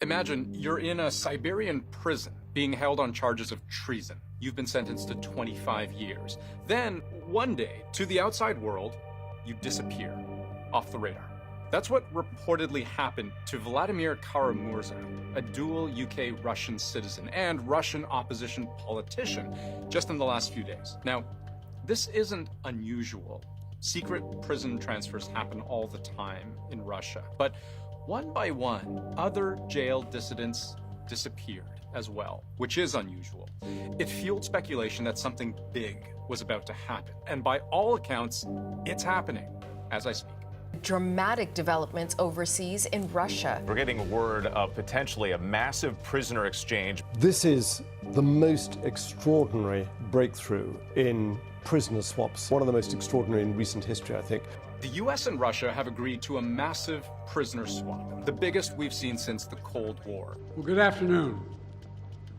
Imagine you're in a Siberian prison being held on charges of treason. You've been sentenced to 25 years. Then, one day, to the outside world, you disappear off the radar. That's what reportedly happened to Vladimir Kara-Murza, a dual UK-Russian citizen and Russian opposition politician, just in the last few days. Now, this isn't unusual. Secret prison transfers happen all the time in Russia. But one by one, other jailed dissidents disappeared as well, which is unusual. It fueled speculation that something big was about to happen. And by all accounts, it's happening as I speak. Dramatic developments overseas in Russia. We're getting word of potentially a massive prisoner exchange. This is the most extraordinary breakthrough in prisoner swaps. One of the most extraordinary in recent history, I think. The U.S. and Russia have agreed to a massive prisoner swap, the biggest we've seen since the Cold War. Well, good afternoon.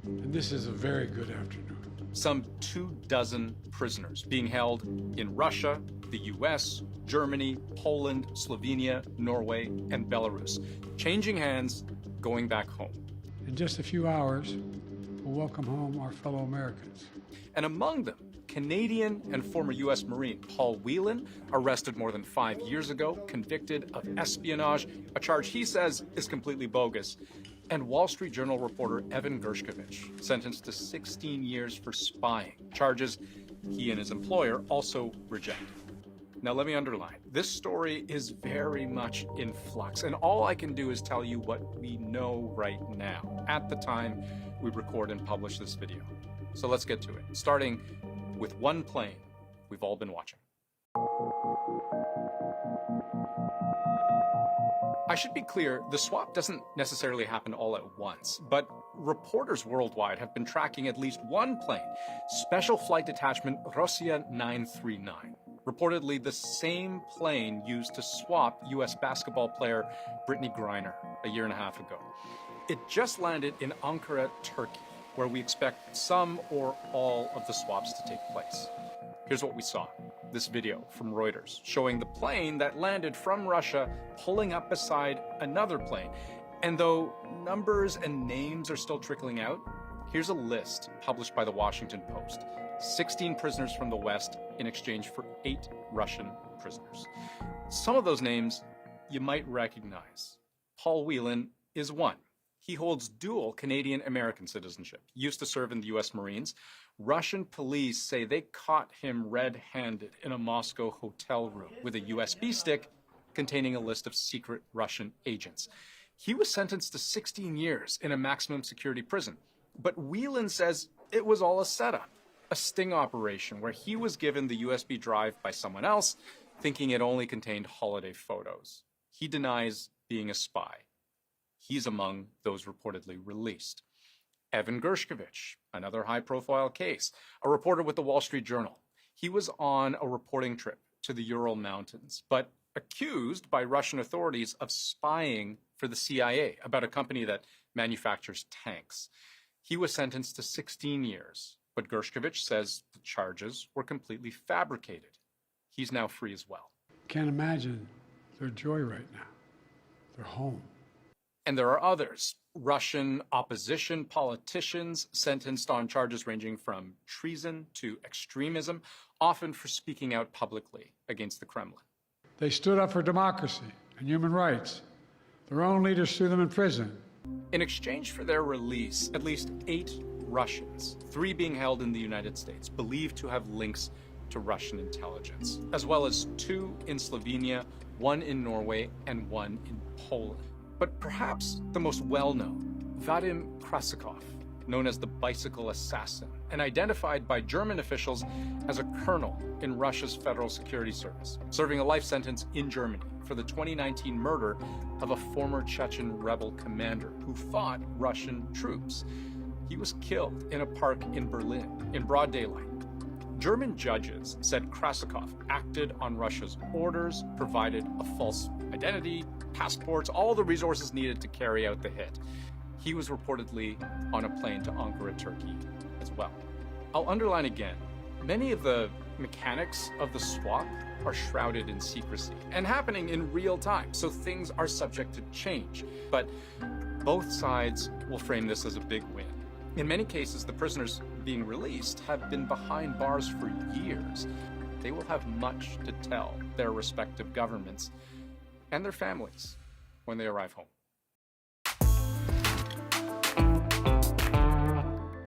And this is a very good afternoon. Some 24 prisoners being held in Russia, the U.S., Germany, Poland, Slovenia, Norway, and Belarus, changing hands, going back home. In just a few hours, we'll welcome home our fellow Americans. And among them, Canadian and former U.S. Marine Paul Whelan, arrested more than 5 years ago, convicted of espionage, a charge he says is completely bogus. And Wall Street Journal reporter Evan Gershkovich, sentenced to 16 years for spying, charges he and his employer also rejected. Now, let me underline, this story is very much in flux, and all I can do is tell you what we know right now, at the time we record and publish this video. So let's get to it, starting with one plane we've all been watching. I should be clear, the swap doesn't necessarily happen all at once, but reporters worldwide have been tracking at least one plane, Special Flight Detachment Russia 939. Reportedly the same plane used to swap U.S. basketball player Brittany Griner a year and a half ago. It just landed in Ankara, Turkey, where we expect some or all of the swaps to take place. Here's what we saw. This video from Reuters showing the plane that landed from Russia pulling up beside another plane. And though numbers and names are still trickling out, here's a list published by the Washington Post. 16 prisoners from the West in exchange for 8 Russian prisoners. Some of those names you might recognize. Paul Whelan is one. He holds dual Canadian-American citizenship, used to serve in the U.S. Marines. Russian police say they caught him red-handed in a Moscow hotel room with a USB stick containing a list of secret Russian agents. He was sentenced to 16 years in a maximum security prison. But Whelan says it was all a setup, a sting operation where he was given the USB drive by someone else, thinking it only contained holiday photos. He denies being a spy. He's among those reportedly released. Evan Gershkovich, another high-profile case, a reporter with the Wall Street Journal. He was on a reporting trip to the Ural Mountains, but accused by Russian authorities of spying for the CIA about a company that manufactures tanks. He was sentenced to 16 years, but Gershkovich says the charges were completely fabricated. He's now free as well. Can't imagine their joy right now. They're home. And there are others, Russian opposition politicians sentenced on charges ranging from treason to extremism, often for speaking out publicly against the Kremlin. They stood up for democracy and human rights. Their own leaders threw them in prison. In exchange for their release, at least 8 Russians, 3 being held in the United States, believed to have links to Russian intelligence, as well as 2 in Slovenia, 1 in Norway, and 1 in Poland. But perhaps the most well-known, Vadim Krasikov, known as the bicycle assassin, and identified by German officials as a colonel in Russia's Federal Security Service, serving a life sentence in Germany for the 2019 murder of a former Chechen rebel commander who fought Russian troops. He was killed in a park in Berlin in broad daylight. German judges said Krasikov acted on Russia's orders, provided a false identity, passports, all the resources needed to carry out the hit. He was reportedly on a plane to Ankara, Turkey as well. I'll underline again, many of the mechanics of the swap are shrouded in secrecy and happening in real time, so things are subject to change. But Both sides will frame this as a big win. In many cases, the prisoners being released have been behind bars for years. They will have much to tell their respective governments and their families when they arrive home.